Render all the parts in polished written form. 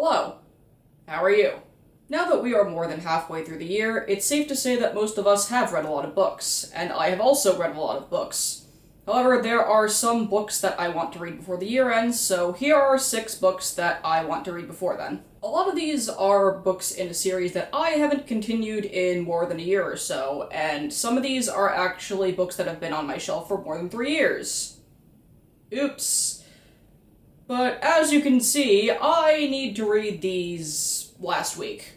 Hello. How are you? Now that we are more than halfway through the year, it's safe to say that most of us have read a lot of books, and I have also read a lot of books. However, there are some books that I want to read before the year ends, so here are 6 books that I want to read before then. A lot of these are books in a series that I haven't continued in more than a year or so, and some of these are actually books that have been on my shelf for more than 3 years. Oops. But as you can see, I need to read these last week.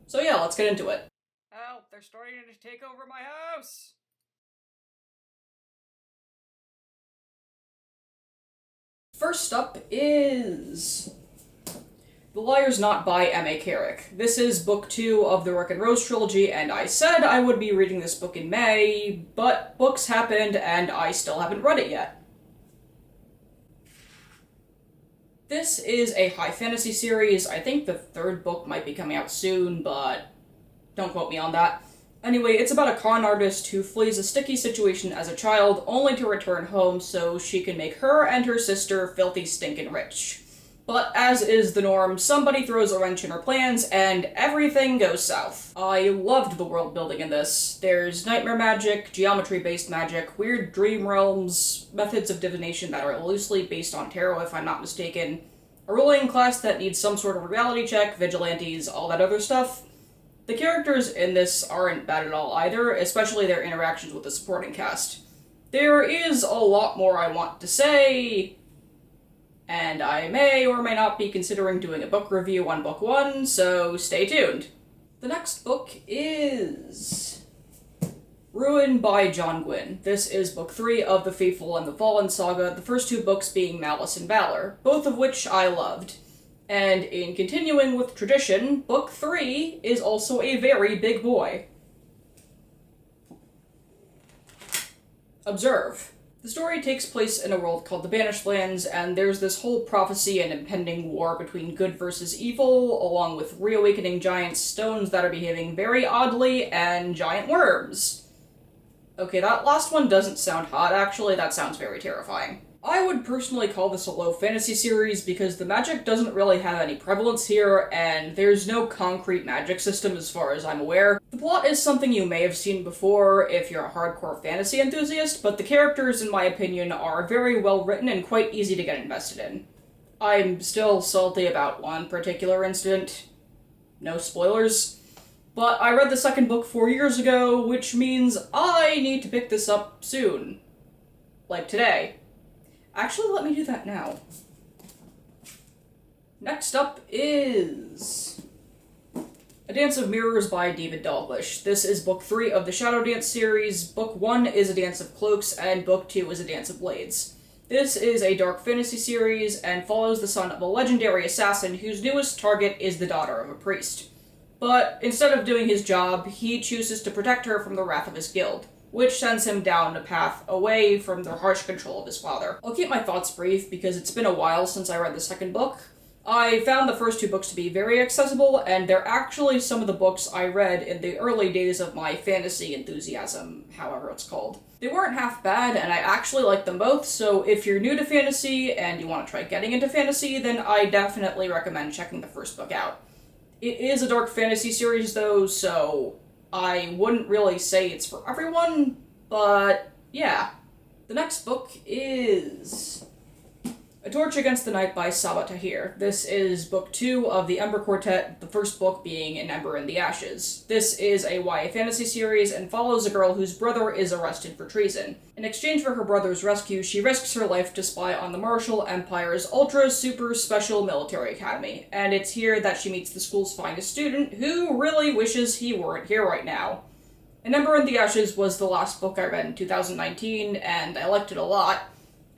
So yeah, let's get into it. Help, they're starting to take over my house! First up is The Liar's Knot by M.A. Carrick. This is book 2 of the Rick and Rose trilogy, and I said I would be reading this book in May, but books happened and I still haven't read it yet. This is a high fantasy series. I think the 3rd book might be coming out soon, but don't quote me on that. Anyway, it's about a con artist who flees a sticky situation as a child, only to return home so she can make her and her sister filthy stinkin' rich. But as is the norm, somebody throws a wrench in her plans, and everything goes south. I loved the world building in this. There's nightmare magic, geometry-based magic, weird dream realms, methods of divination that are loosely based on tarot if I'm not mistaken, a ruling class that needs some sort of reality check, vigilantes, all that other stuff. The characters in this aren't bad at all either, especially their interactions with the supporting cast. There is a lot more I want to say, and I may or may not be considering doing a book review on book 1, so stay tuned. The next book is Ruin by John Gwynne. This is book 3 of the Faithful and the Fallen saga, the first 2 books being Malice and Valor, both of which I loved. And in continuing with tradition, book 3 is also a very big boy. Observe. The story takes place in a world called the Banished Lands, and there's this whole prophecy and impending war between good versus evil, along with reawakening giant stones that are behaving very oddly, and giant worms. Okay, that last one doesn't sound hot, actually. That sounds very terrifying. I would personally call this a low fantasy series because the magic doesn't really have any prevalence here, and there's no concrete magic system as far as I'm aware. The plot is something you may have seen before if you're a hardcore fantasy enthusiast, but the characters, in my opinion, are very well written and quite easy to get invested in. I'm still salty about one particular incident. No spoilers. But I read the 2nd book 4 years ago, which means I need to pick this up soon. Like today. Actually, let me do that now. Next up is A Dance of Mirrors by David Dalglish. This is book 3 of the Shadow Dance series. Book 1 is A Dance of Cloaks, and book 2 is A Dance of Blades. This is a dark fantasy series and follows the son of a legendary assassin whose newest target is the daughter of a priest. But instead of doing his job, he chooses to protect her from the wrath of his guild, which sends him down a path away from the harsh control of his father. I'll keep my thoughts brief because it's been a while since I read the 2nd book. I found the first 2 books to be very accessible, and they're actually some of the books I read in the early days of my fantasy enthusiasm, however it's called. They weren't half bad, and I actually liked them both, so if you're new to fantasy and you want to try getting into fantasy, then I definitely recommend checking the first book out. It is a dark fantasy series though, so I wouldn't really say it's for everyone, but yeah. The next book is A Torch Against the Night by Sabaa Tahir. This is book 2 of the Ember Quartet, the first book being An Ember in the Ashes. This is a YA fantasy series and follows a girl whose brother is arrested for treason. In exchange for her brother's rescue, she risks her life to spy on the Marshall Empire's ultra-super-special military academy, and it's here that she meets the school's finest student, who really wishes he weren't here right now. An Ember in the Ashes was the last book I read in 2019, and I liked it a lot.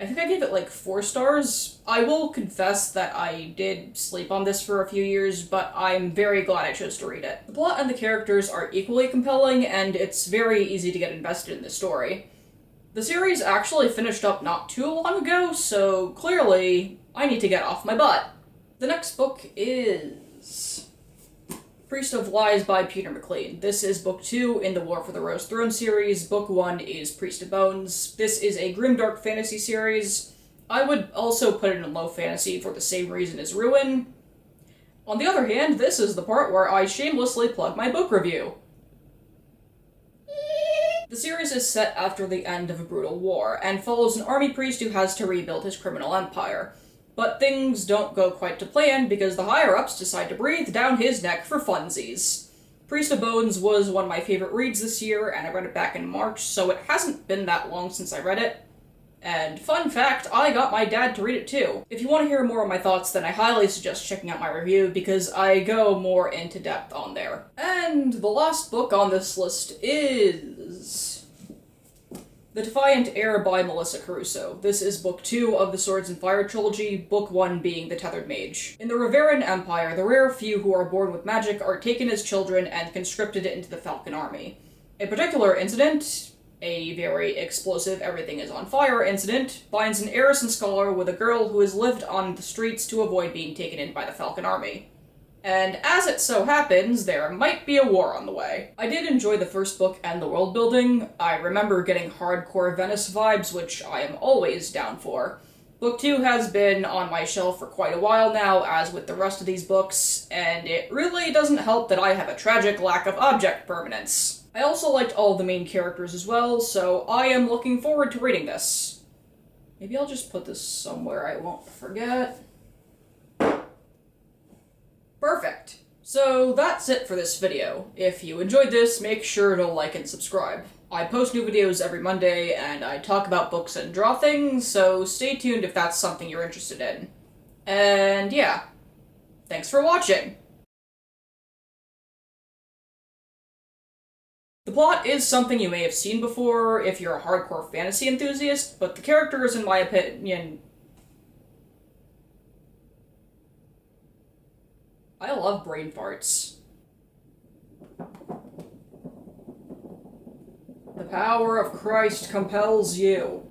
I think I gave it like 4 stars. I will confess that I did sleep on this for a few years, but I'm very glad I chose to read it. The plot and the characters are equally compelling, and it's very easy to get invested in the story. The series actually finished up not too long ago, so clearly I need to get off my butt. The next book is Priest of Lies by Peter McLean. This is book 2 in the War for the Rose Throne series. Book 1 is Priest of Bones. This is a grimdark fantasy series. I would also put it in low fantasy for the same reason as Ruin. On the other hand, this is the part where I shamelessly plug my book review. The series is set after the end of a brutal war, and follows an army priest who has to rebuild his criminal empire. But things don't go quite to plan because the higher-ups decide to breathe down his neck for funsies. Priest of Bones was one of my favorite reads this year, and I read it back in March, so it hasn't been that long since I read it. And fun fact, I got my dad to read it too. If you want to hear more of my thoughts, then I highly suggest checking out my review because I go more into depth on there. And the last book on this list is The Defiant Heir by Melissa Caruso. This is book 2 of the Swords and Fire trilogy, book 1 being The Tethered Mage. In the Riveran Empire, the rare few who are born with magic are taken as children and conscripted into the Falcon Army. A particular incident, a very explosive everything is on fire incident, binds an heiress and scholar with a girl who has lived on the streets to avoid being taken in by the Falcon Army. And as it so happens, there might be a war on the way. I did enjoy the first book and the world building. I remember getting hardcore Venice vibes, which I am always down for. Book 2 has been on my shelf for quite a while now, as with the rest of these books, and it really doesn't help that I have a tragic lack of object permanence. I also liked all of the main characters as well, so I am looking forward to reading this. Maybe I'll just put this somewhere I won't forget. Perfect. So that's it for this video. If you enjoyed this, make sure to like and subscribe. I post new videos every Monday, and I talk about books and draw things, so stay tuned if that's something you're interested in. And yeah, thanks for watching! The plot is something you may have seen before if you're a hardcore fantasy enthusiast, but the characters, in my opinion... I love brain farts. The power of Christ compels you.